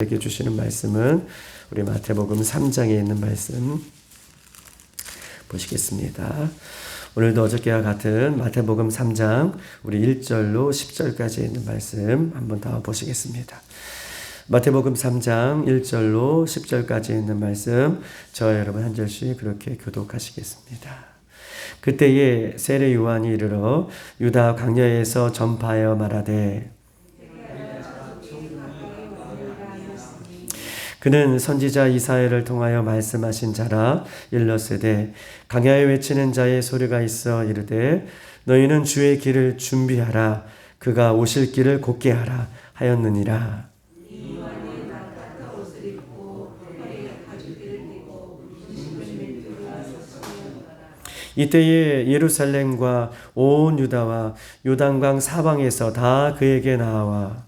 우리에게 주시는 말씀은 우리 마태복음 3장에 있는 말씀 보시겠습니다. 오늘도 어저께와 같은 마태복음 3장 우리 1절로 10절까지 있는 말씀 한번 더 보시겠습니다. 마태복음 3장 1절로 10절까지 있는 말씀 저와 여러분 한 절씩 그렇게 교독하시겠습니다. 그때에 세례 요한이 이르러 유다 광야에서 전파하여 말하되 그는 선지자 이사야를 통하여 말씀하신 자라. 일렀으되 광야에 외치는 자의 소리가 있어 이르되 너희는 주의 길을 준비하라, 그가 오실 길을 곧게 하라 하였느니라. 이때에 예루살렘과 온 유다와 요단강 사방에서 다 그에게 나와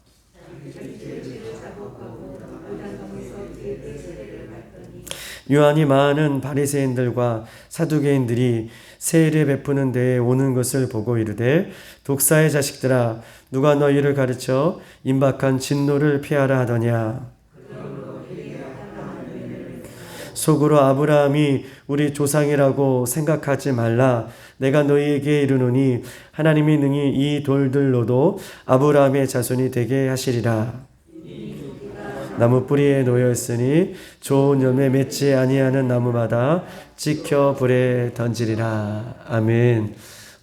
요한이 많은 바리새인들과 사두개인들이 세례 베푸는 데에 오는 것을 보고 이르되 독사의 자식들아, 누가 너희를 가르쳐 임박한 진노를 피하라 하더냐. 속으로 아브라함이 우리 조상이라고 생각하지 말라. 내가 너희에게 이르노니 하나님이 능히 이 돌들로도 아브라함의 자손이 되게 하시리라. 나무 뿌리에 놓여 있으니 좋은 열매 맺지 아니하는 나무마다 찍혀 불에 던지리라. 아멘.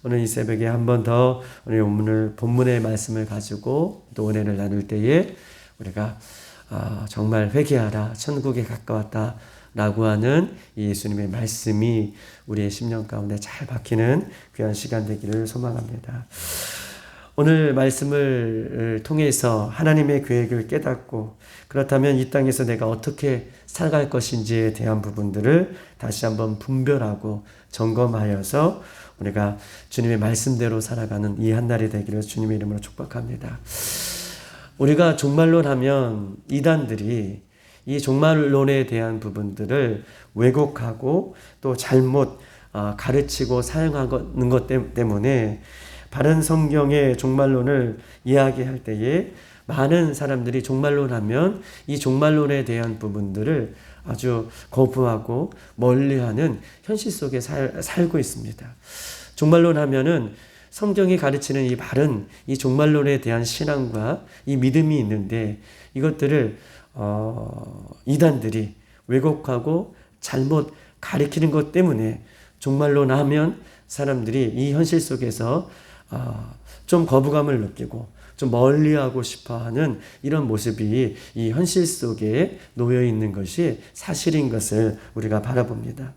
오늘 이 새벽에 한 번 더 오늘 본문의 말씀을 가지고 또 은혜를 나눌 때에 우리가 정말 회개하라, 천국에 가까웠다 라고 하는 이 예수님의 말씀이 우리의 심령 가운데 잘 박히는 귀한 시간 되기를 소망합니다. 오늘 말씀을 통해서 하나님의 계획을 깨닫고 그렇다면 이 땅에서 내가 어떻게 살아갈 것인지에 대한 부분들을 다시 한번 분별하고 점검하여서 우리가 주님의 말씀대로 살아가는 이 한 날이 되기를 주님의 이름으로 축복합니다. 우리가 종말론 하면 이단들이 이 종말론에 대한 부분들을 왜곡하고 또 잘못 가르치고 사용하는 것 때문에 바른 성경의 종말론을 이야기할 때에 많은 사람들이 종말론 하면 이 종말론에 대한 부분들을 아주 거부하고 멀리하는 현실 속에 살고 있습니다. 종말론 하면은 성경이 가르치는 이 바른 이 종말론에 대한 신앙과 이 믿음이 있는데 이것들을 이단들이 왜곡하고 잘못 가르치는 것 때문에 종말론 하면 사람들이 이 현실 속에서 좀 거부감을 느끼고 좀 멀리하고 싶어하는 이런 모습이 이 현실 속에 놓여 있는 것이 사실인 것을 우리가 바라봅니다.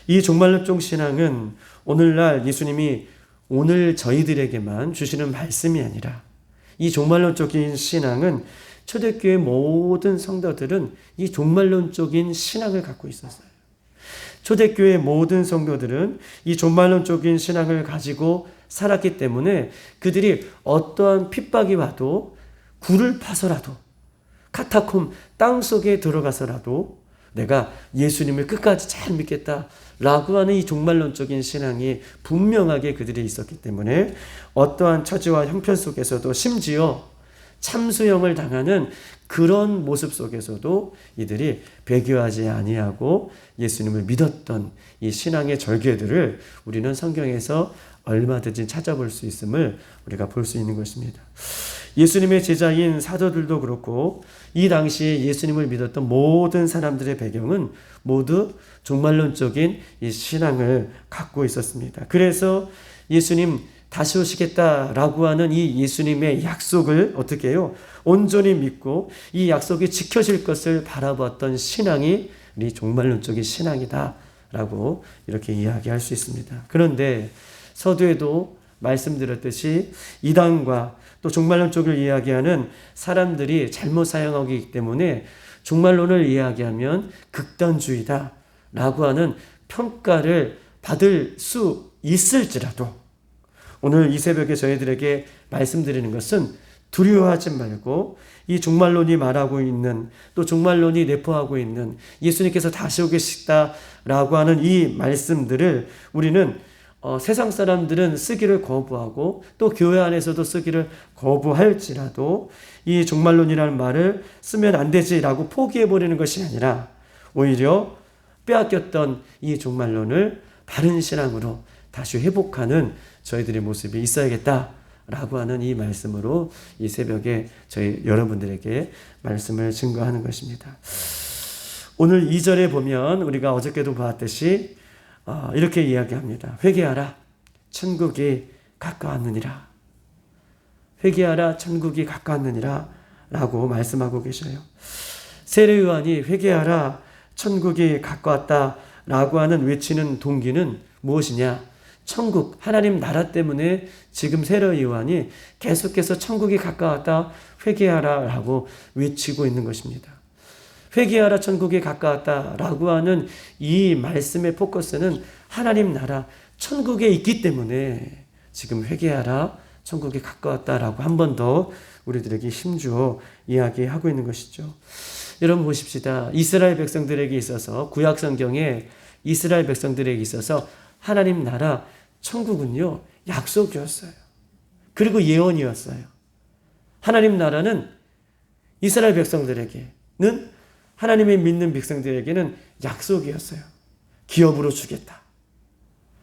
이 종말론적 신앙은 오늘날 예수님이 오늘 저희들에게만 주시는 말씀이 아니라 이 종말론적인 신앙은 초대교회 모든 성도들은 이 종말론적인 신앙을 갖고 있었어요. 초대교회 모든 성도들은 이 종말론적인 신앙을 가지고 살았기 때문에 그들이 어떠한 핍박이 와도 굴을 파서라도 카타콤 땅속에 들어가서라도 내가 예수님을 끝까지 잘 믿겠다라고 하는 이 종말론적인 신앙이 분명하게 그들이 있었기 때문에 어떠한 처지와 형편 속에서도 심지어 참수형을 당하는 그런 모습 속에서도 이들이 배교하지 아니하고 예수님을 믿었던 이 신앙의 절개들을 우리는 성경에서 얼마든지 찾아볼 수 있음을 우리가 볼 수 있는 것입니다. 예수님의 제자인 사도들도 그렇고 이 당시에 예수님을 믿었던 모든 사람들의 배경은 모두 종말론적인 이 신앙을 갖고 있었습니다. 그래서 예수님 다시 오시겠다라고 하는 이 예수님의 약속을 어떻게 해요? 온전히 믿고 이 약속이 지켜질 것을 바라봤던 신앙이 우리 종말론적인 신앙이다라고 이렇게 이야기할 수 있습니다. 그런데 서두에도 말씀드렸듯이 이단과 또 종말론적을 이야기하는 사람들이 잘못 사용하고 있기 때문에 종말론을 이야기하면 극단주의다라고 하는 평가를 받을 수 있을지라도 오늘 이 새벽에 저희들에게 말씀드리는 것은 두려워하지 말고 이 종말론이 말하고 있는 또 종말론이 내포하고 있는 예수님께서 다시 오겠다라고 하는 이 말씀들을 우리는 세상 사람들은 쓰기를 거부하고 또 교회 안에서도 쓰기를 거부할지라도 이 종말론이라는 말을 쓰면 안 되지라고 포기해버리는 것이 아니라 오히려 빼앗겼던 이 종말론을 바른 신앙으로 다시 회복하는 저희들의 모습이 있어야겠다라고 하는 이 말씀으로 이 새벽에 저희 여러분들에게 말씀을 증거하는 것입니다. 오늘 2절에 보면 우리가 어저께도 보았듯이 이렇게 이야기합니다. 회개하라, 천국이 가까웠느니라. 회개하라, 천국이 가까웠느니라 라고 말씀하고 계셔요. 세례 요한이 회개하라, 천국이 가까웠다 라고 하는 외치는 동기는 무엇이냐? 천국, 하나님 나라 때문에 지금 세례 요한이 계속해서 천국이 가까웠다, 회개하라 라고 외치고 있는 것입니다. 회개하라, 천국이 가까웠다 라고 하는 이 말씀의 포커스는 하나님 나라, 천국에 있기 때문에 지금 회개하라, 천국이 가까웠다라고 한 번 더 우리들에게 힘주어 이야기하고 있는 것이죠. 여러분 보십시다. 이스라엘 백성들에게 있어서 구약 성경에 이스라엘 백성들에게 있어서 하나님 나라, 천국은요 약속이었어요. 그리고 예언이었어요. 하나님 나라는 이스라엘 백성들에게는 하나님의 믿는 백성들에게는 약속이었어요. 기업으로 주겠다.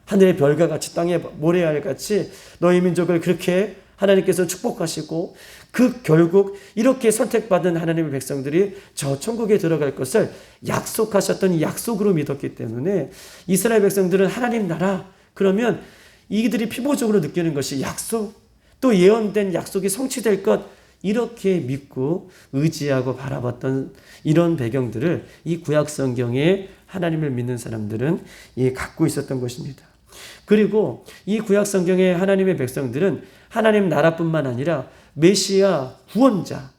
하늘의 별과 같이 땅의 모래알 같이 너희 민족을 그렇게 하나님께서 축복하시고 그 결국 이렇게 선택받은 하나님의 백성들이 저 천국에 들어갈 것을 약속하셨던 이 약속으로 믿었기 때문에 이스라엘 백성들은 하나님 나라 그러면 이들이 피부적으로 느끼는 것이 약속 또 예언된 약속이 성취될 것 이렇게 믿고 의지하고 바라봤던 이런 배경들을 이 구약 성경에 하나님을 믿는 사람들은 갖고 있었던 것입니다. 그리고 이 구약 성경의 하나님의 백성들은 하나님 나라뿐만 아니라 메시아 구원자,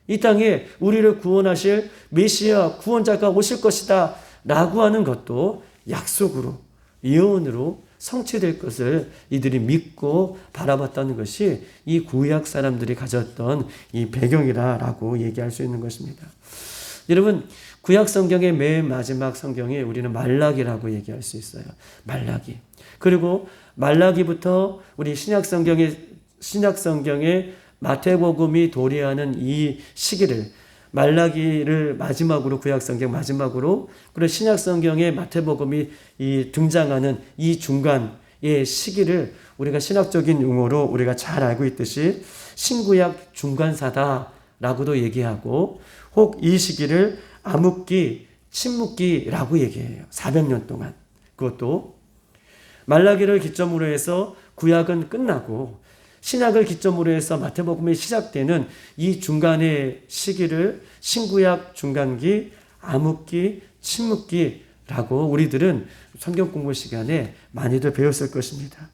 이 땅에 우리를 구원하실 메시아 구원자가 오실 것이다 라고 하는 것도 약속으로 예언으로 성취될 것을 이들이 믿고 바라봤다는 것이 이 구약 사람들이 가졌던 이 배경이라고 얘기할 수 있는 것입니다. 여러분 구약 성경의 맨 마지막 성경에 우리는 말라기라고 얘기할 수 있어요. 말라기. 그리고 말라기부터 우리 신약 성경의 마태복음이 도래하는 이 시기를 말라기를 마지막으로 구약 성경 마지막으로 그리고 신약 성경의 마태복음이 등장하는 이 중간의 시기를 우리가 신학적인 용어로 우리가 잘 알고 있듯이 신구약 중간사다라고도 얘기하고 혹 이 시기를 암흑기, 침묵기라고 얘기해요. 400년 동안. 그것도 말라기를 기점으로 해서 구약은 끝나고 신약을 기점으로 해서 마태복음이 시작되는 이 중간의 시기를 신구약 중간기, 암흑기, 침묵기라고 우리들은 성경 공부 시간에 많이들 배웠을 것입니다.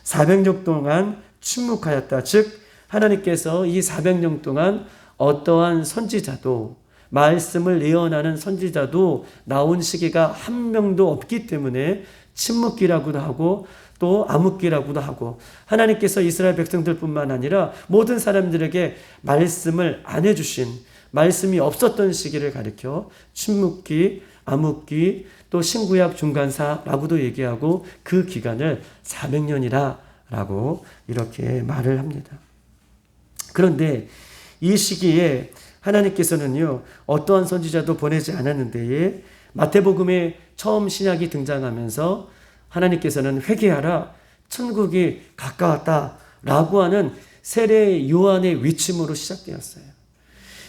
400년 동안 침묵하였다. 즉 하나님께서 이 400년 동안 어떠한 선지자도 말씀을 예언하는 선지자도 나온 시기가 한 명도 없기 때문에 침묵기라고도 하고 또 암흑기라고도 하고 하나님께서 이스라엘 백성들뿐만 아니라 모든 사람들에게 말씀을 안 해주신 말씀이 없었던 시기를 가리켜 침묵기, 암흑기 또 신구약 중간사라고도 얘기하고 그 기간을 400년이라고 이렇게 말을 합니다. 그런데 이 시기에 하나님께서는요 어떠한 선지자도 보내지 않았는데 마태복음에 처음 신약이 등장하면서 하나님께서는 회개하라 천국이 가까웠다라고 하는 세례 요한의 위침으로 시작되었어요.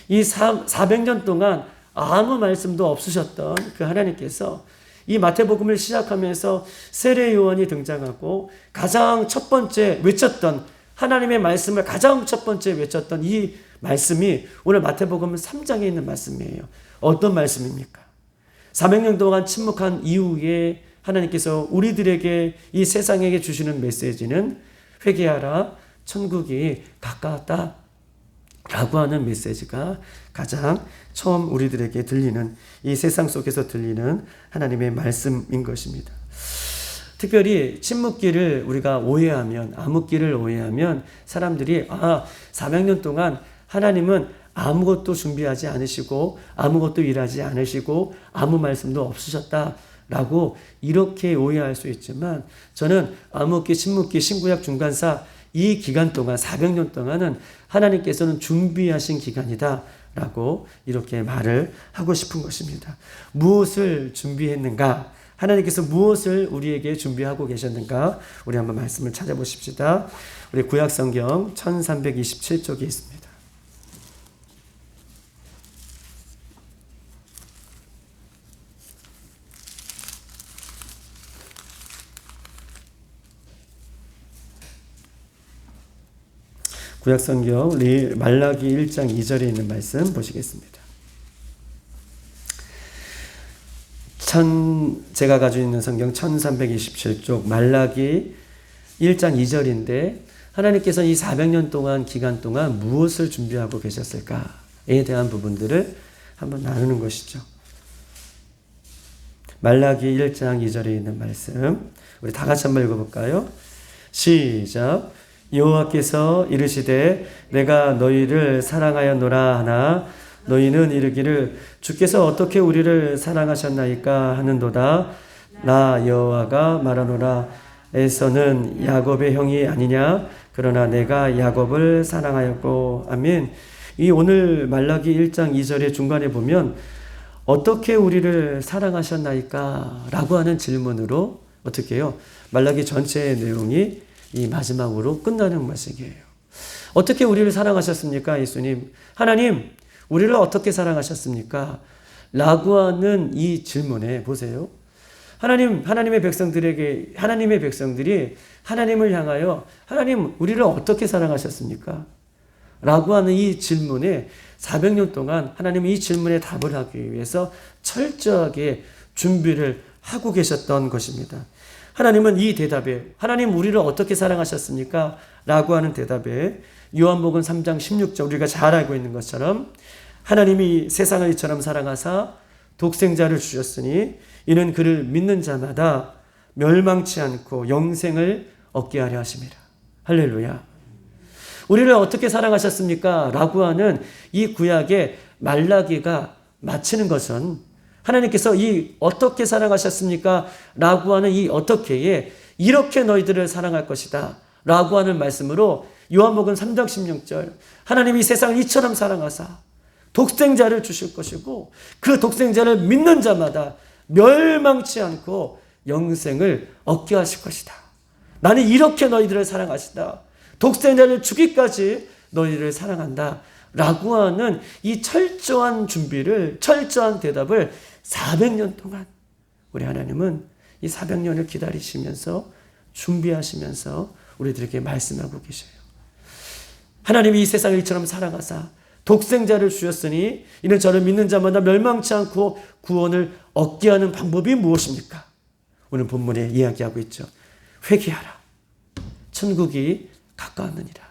이 400년 동안 아무 말씀도 없으셨던 그 하나님께서 이 마태복음을 시작하면서 세례 요한이 등장하고 가장 첫 번째 외쳤던 하나님의 말씀을 가장 첫 번째 외쳤던 이 말씀이 오늘 마태복음 3장에 있는 말씀이에요. 어떤 말씀입니까? 400년 동안 침묵한 이후에 하나님께서 우리들에게 이 세상에게 주시는 메시지는 회개하라 천국이 가까웠다 라고 하는 메시지가 가장 처음 우리들에게 들리는 이 세상 속에서 들리는 하나님의 말씀인 것입니다. 특별히 침묵기를 우리가 오해하면 암흑기를 오해하면 사람들이 400년 동안 하나님은 아무것도 준비하지 않으시고 아무것도 일하지 않으시고 아무 말씀도 없으셨다 라고 이렇게 오해할 수 있지만 저는 암흑기, 신묵기, 신구약 중간사 이 기간 동안 400년 동안은 하나님께서는 준비하신 기간이다 라고 이렇게 말을 하고 싶은 것입니다. 무엇을 준비했는가? 하나님께서 무엇을 우리에게 준비하고 계셨는가? 우리 한번 말씀을 찾아보십시다. 우리 구약성경 1327쪽에 있습니다. 구약성경 말라기 1장 2절에 있는 말씀 보시겠습니다. 제가 가지고 있는 성경 1327쪽 말라기 1장 2절인데 하나님께서 이 400년 동안 기간 동안 무엇을 준비하고 계셨을까에 대한 부분들을 한번 나누는 것이죠. 말라기 1장 2절에 있는 말씀 우리 다 같이 한번 읽어볼까요? 시작. 여호와께서 이르시되 내가 너희를 사랑하였노라 하나 너희는 이르기를 주께서 어떻게 우리를 사랑하셨나이까 하는도다. 나 여호와가 말하노라. 에서는 야곱의 형이 아니냐? 그러나 내가 야곱을 사랑하였고. 아멘. 이 오늘 말라기 1장 2절의 중간에 보면 어떻게 우리를 사랑하셨나이까? 라고 하는 질문으로 어떻게 해요? 말라기 전체의 내용이 이 마지막으로 끝나는 말씀이에요. 어떻게 우리를 사랑하셨습니까? 예수님. 하나님, 우리를 어떻게 사랑하셨습니까? 라고 하는 이 질문에 보세요. 하나님의 백성들이 하나님을 향하여 하나님, 우리를 어떻게 사랑하셨습니까? 라고 하는 이 질문에 400년 동안 하나님은 이 질문에 답을 하기 위해서 철저하게 준비를 하고 계셨던 것입니다. 하나님은 이 대답에 하나님 우리를 어떻게 사랑하셨습니까? 라고 하는 대답에 요한복음 3장 16절 우리가 잘 알고 있는 것처럼 하나님이 세상을 이처럼 사랑하사 독생자를 주셨으니 이는 그를 믿는 자마다 멸망치 않고 영생을 얻게 하려 하심이라. 할렐루야. 우리를 어떻게 사랑하셨습니까? 라고 하는 이 구약의 말라기가 마치는 것은 하나님께서 이 어떻게 사랑하셨습니까? 라고 하는 이 어떻게에 이렇게 너희들을 사랑할 것이다 라고 하는 말씀으로 요한복음 3장 16절 하나님이 세상을 이처럼 사랑하사 독생자를 주실 것이고 그 독생자를 믿는 자마다 멸망치 않고 영생을 얻게 하실 것이다. 나는 이렇게 너희들을 사랑하시다. 독생자를 주기까지 너희들을 사랑한다 라고 하는 이 철저한 준비를 철저한 대답을 400년 동안 우리 하나님은 이 400년을 기다리시면서 준비하시면서 우리들에게 말씀하고 계셔요. 하나님이 이 세상을 이처럼 사랑하사 독생자를 주셨으니 이는 저를 믿는 자마다 멸망치 않고 구원을 얻게 하는 방법이 무엇입니까? 오늘 본문에 이야기하고 있죠. 회개하라. 천국이 가까웠느니라.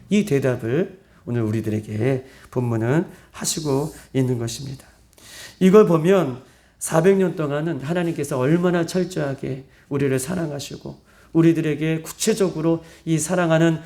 이 대답을 오늘 우리들에게 본문은 하시고 있는 것입니다. 이걸 보면 400년 동안은 하나님께서 얼마나 철저하게 우리를 사랑하시고 우리들에게 구체적으로 이 사랑하는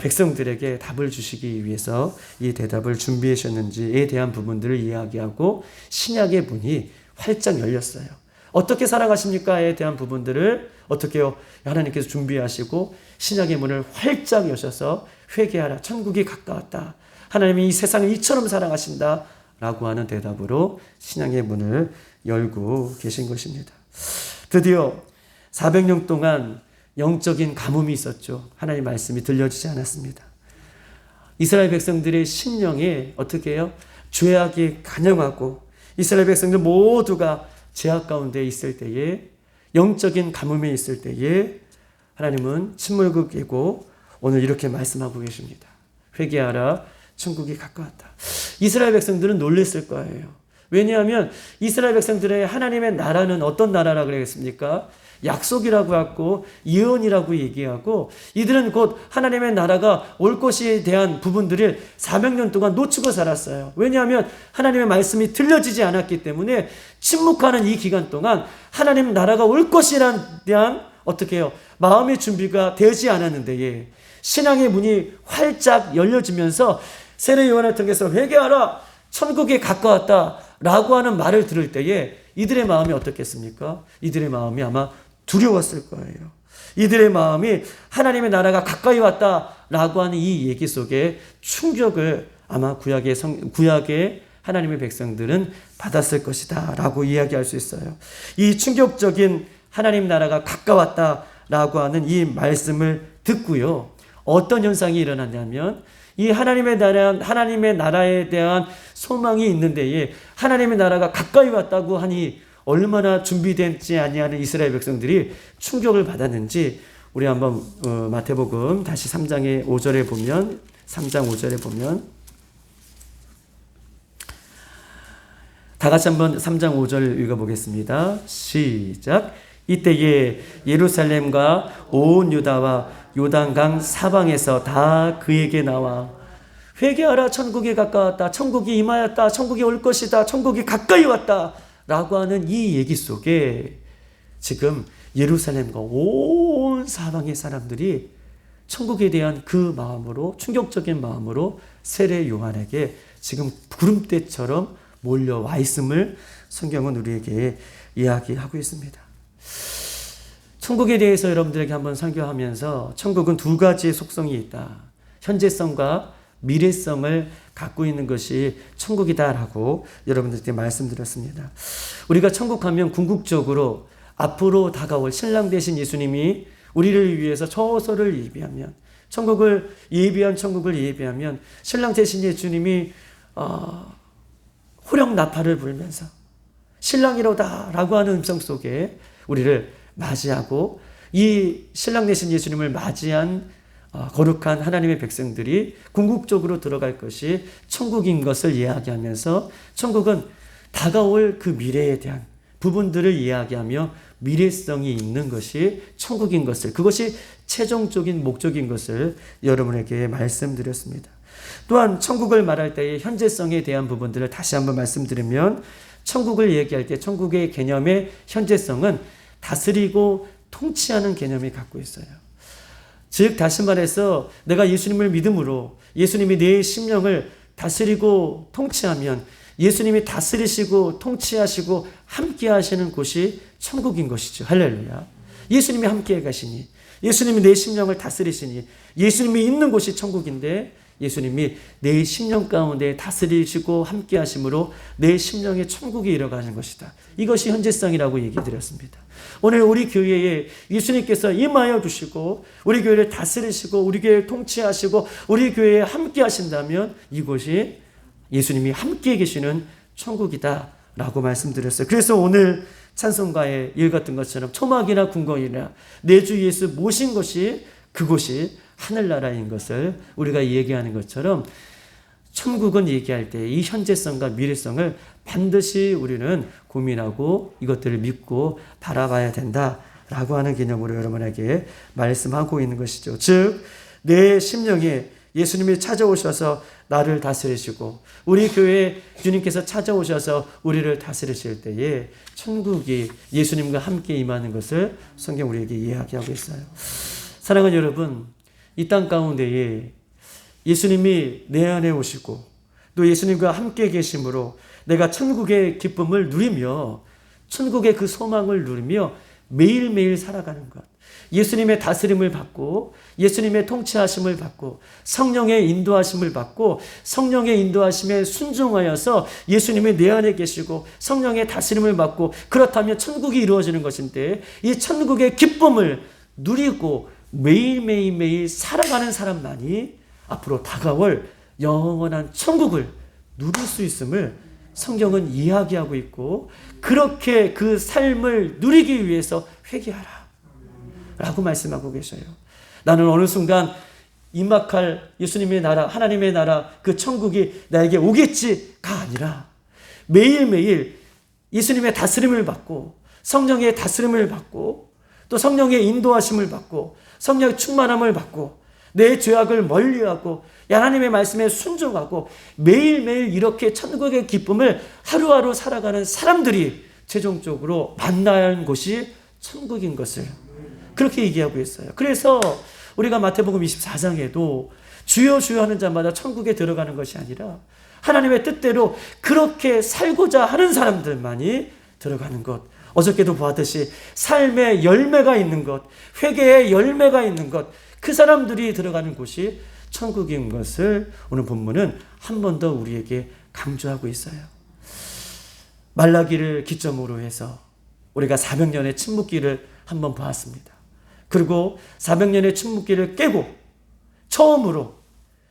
백성들에게 답을 주시기 위해서 이 대답을 준비하셨는지에 대한 부분들을 이야기하고 신약의 문이 활짝 열렸어요. 어떻게 사랑하십니까에 대한 부분들을 어떻게 하나님께서 준비하시고 신약의 문을 활짝 여셔서 회개하라. 천국이 가까웠다. 하나님이 이 세상을 이처럼 사랑하신다. 라고 하는 대답으로 신약의 문을 열고 계신 것입니다. 드디어 400년 동안 영적인 가뭄이 있었죠. 하나님 말씀이 들려지지 않았습니다. 이스라엘 백성들의 심령에 어떻게 해요? 죄악이 간영하고 이스라엘 백성들 모두가 죄악 가운데 있을 때에 영적인 가뭄에 있을 때에 하나님은 침묵을 깨고 오늘 이렇게 말씀하고 계십니다. 회개하라. 천국이 가까웠다. 이스라엘 백성들은 놀랐을 거예요. 왜냐하면 이스라엘 백성들의 하나님의 나라는 어떤 나라라 그러겠습니까? 약속이라고 하고 예언이라고 얘기하고 이들은 곧 하나님의 나라가 올 것에 대한 부분들을 400년 동안 놓치고 살았어요. 왜냐하면 하나님의 말씀이 들려지지 않았기 때문에 침묵하는 이 기간 동안 하나님 나라가 올 것이란 대한 어떻게 해요? 마음의 준비가 되지 않았는데 신앙의 문이 활짝 열려지면서 세례 요한을 통해서 회개하라. 천국에 가까웠다 라고 하는 말을 들을 때에 이들의 마음이 어떻겠습니까? 이들의 마음이 아마 두려웠을 거예요. 이들의 마음이 하나님의 나라가 가까이 왔다라고 하는 이 얘기 속에 충격을 아마 구약의 하나님의 백성들은 받았을 것이다 라고 이야기할 수 있어요. 이 충격적인 하나님 나라가 가까웠다라고 하는 이 말씀을 듣고요. 어떤 현상이 일어났냐면 이 하나님의 나라에 대한 소망이 있는데 하나님의 나라가 가까이 왔다고 하니 얼마나 준비되지 아니하는 이스라엘 백성들이 충격을 받았는지 우리 한번 마태복음 다시 3장 5절에 보면 다 같이 한번 3장 5절 읽어보겠습니다. 시작. 이때에 예루살렘과 온 유다와 요단강 사방에서 다 그에게 나와 회개하라, 천국이 가까웠다, 천국이 임하였다, 천국이 올 것이다, 천국이 가까이 왔다 라고 하는 이 얘기 속에 지금 예루살렘과 온 사방의 사람들이 천국에 대한 그 마음으로, 충격적인 마음으로 세례 요한에게 지금 구름대처럼 몰려와 있음을 성경은 우리에게 이야기하고 있습니다. 천국에 대해서 여러분들에게 한번 설교하면서 천국은 두 가지의 속성이 있다. 현재성과 미래성을 갖고 있는 것이 천국이다라고 여러분들께 말씀드렸습니다. 우리가 천국 가면 궁극적으로 앞으로 다가올 신랑 되신 예수님이 우리를 위해서 처소를 예비하면 예비한 천국을 예비하면 신랑 되신 예수님이 호령 나팔을 불면서 신랑이로다 라고 하는 음성 속에 우리를 맞이하고 이 신랑 되신 예수님을 맞이한 거룩한 하나님의 백성들이 궁극적으로 들어갈 것이 천국인 것을 이야기하면서 천국은 다가올 그 미래에 대한 부분들을 이야기하며 미래성이 있는 것이 천국인 것을, 그것이 최종적인 목적인 것을 여러분에게 말씀드렸습니다. 또한 천국을 말할 때의 현재성에 대한 부분들을 다시 한번 말씀드리면 천국을 얘기할 때 천국의 개념의 현재성은 다스리고 통치하는 개념이 갖고 있어요. 즉 다시 말해서 내가 예수님을 믿음으로 예수님이 내 심령을 다스리고 통치하면 예수님이 다스리시고 통치하시고 함께 하시는 곳이 천국인 것이죠. 할렐루야. 예수님이 함께 가시니, 예수님이 내 심령을 다스리시니, 예수님이 있는 곳이 천국인데 예수님이 내 심령 가운데 다스리시고 함께 하심으로 내 심령의 천국이 이뤄가는 것이다. 이것이 현재성이라고 얘기 드렸습니다. 오늘 우리 교회에 예수님께서 임하여 주시고 우리 교회를 다스리시고 우리 교회를 통치하시고 우리 교회에 함께 하신다면 이곳이 예수님이 함께 계시는 천국이다 라고 말씀드렸어요. 그래서 오늘 찬송가에 읽었던 것처럼 초막이나 궁궐이나 내 주 예수 모신 것이 그곳이 하늘나라인 것을 우리가 얘기하는 것처럼 천국은 얘기할 때 이 현재성과 미래성을 반드시 우리는 고민하고 이것들을 믿고 바라봐야 된다라고 하는 개념으로 여러분에게 말씀하고 있는 것이죠. 즉, 내 심령에 예수님이 찾아오셔서 나를 다스리시고 우리 교회에 주님께서 찾아오셔서 우리를 다스리실 때에 천국이 예수님과 함께 임하는 것을 성경 우리에게 이야기하고 있어요. 사랑하는 여러분, 이 땅 가운데에 예수님이 내 안에 오시고 또 예수님과 함께 계심으로 내가 천국의 기쁨을 누리며 천국의 그 소망을 누리며 매일매일 살아가는 것, 예수님의 다스림을 받고 예수님의 통치하심을 받고 성령의 인도하심을 받고 성령의 인도하심에 순종하여서 예수님이 내 안에 계시고 성령의 다스림을 받고 그렇다면 천국이 이루어지는 것인데 이 천국의 기쁨을 누리고 매일매일 살아가는 사람만이 앞으로 다가올 영원한 천국을 누릴 수 있음을 성경은 이야기하고 있고 그렇게 그 삶을 누리기 위해서 회개하라 라고 말씀하고 계셔요. 나는 어느 순간 임박할 예수님의 나라, 하나님의 나라, 그 천국이 나에게 오겠지가 아니라 매일매일 예수님의 다스림을 받고 성령의 다스림을 받고 또 성령의 인도하심을 받고 성령의 충만함을 받고 내 죄악을 멀리하고 하나님의 말씀에 순종하고 매일매일 이렇게 천국의 기쁨을 하루하루 살아가는 사람들이 최종적으로 만나야 하는 곳이 천국인 것을 그렇게 얘기하고 있어요. 그래서 우리가 마태복음 24장에도 주여 주여 하는 자마다 천국에 들어가는 것이 아니라 하나님의 뜻대로 그렇게 살고자 하는 사람들만이 들어가는 것, 어저께도 보았듯이 삶의 열매가 있는 것, 회개의 열매가 있는 것, 그 사람들이 들어가는 곳이 천국인 것을 오늘 본문은 한 번 더 우리에게 강조하고 있어요. 말라기를 기점으로 해서 우리가 400년의 침묵기를 한번 보았습니다. 그리고 400년의 침묵기를 깨고 처음으로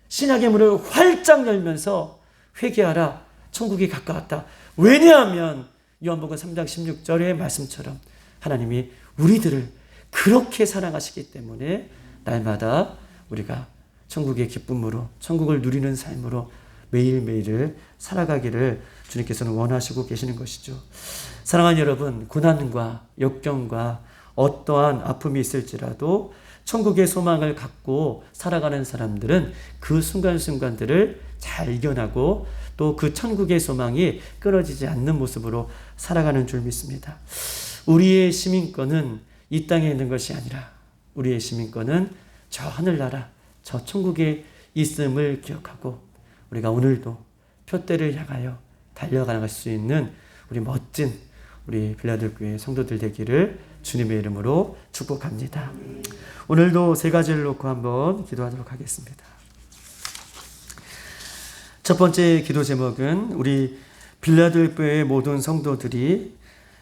신약의 문을 활짝 열면서 회개하라, 천국이 가까웠다. 왜냐하면 요한복음 3장 16절의 말씀처럼 하나님이 우리들을 그렇게 사랑하시기 때문에 날마다 우리가 천국의 기쁨으로, 천국을 누리는 삶으로 매일매일을 살아가기를 주님께서는 원하시고 계시는 것이죠. 사랑하는 여러분, 고난과 역경과 어떠한 아픔이 있을지라도 천국의 소망을 갖고 살아가는 사람들은 그 순간순간들을 잘 이겨나고 또 그 천국의 소망이 끊어지지 않는 모습으로 살아가는 줄 믿습니다. 우리의 시민권은 이 땅에 있는 것이 아니라 우리의 시민권은 저 하늘나라, 저 천국에 있음을 기억하고 우리가 오늘도 표대를 향하여 달려갈 수 있는 우리 멋진 우리 빌라델교회 성도들 되기를 주님의 이름으로 축복합니다. 오늘도 세 가지를 놓고 한번 기도하도록 하겠습니다. 첫 번째 기도 제목은 우리 빌라델교회의 모든 성도들이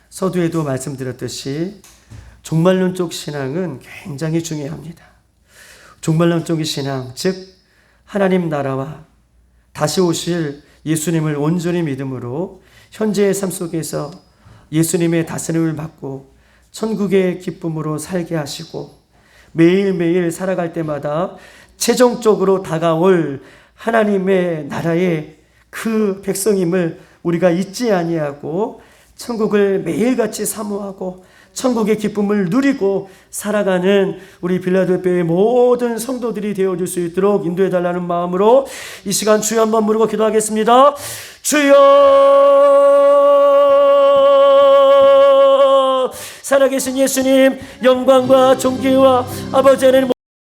서두에도 말씀드렸듯이 종말론적 신앙은 굉장히 중요합니다. 종말론적 신앙, 즉 하나님 나라와 다시 오실 예수님을 온전히 믿음으로 현재의 삶 속에서 예수님의 다스림을 받고 천국의 기쁨으로 살게 하시고 매일매일 살아갈 때마다 최종적으로 다가올 하나님의 나라의 그 백성임을 우리가 잊지 아니하고 천국을 매일같이 사모하고 천국의 기쁨을 누리고 살아가는 우리 빌라델비아의 모든 성도들이 되어줄 수 있도록 인도해달라는 마음으로 이 시간 주여 한번 부르고 기도하겠습니다. 주여, 살아계신 예수님, 영광과 존귀와 아버지 하나님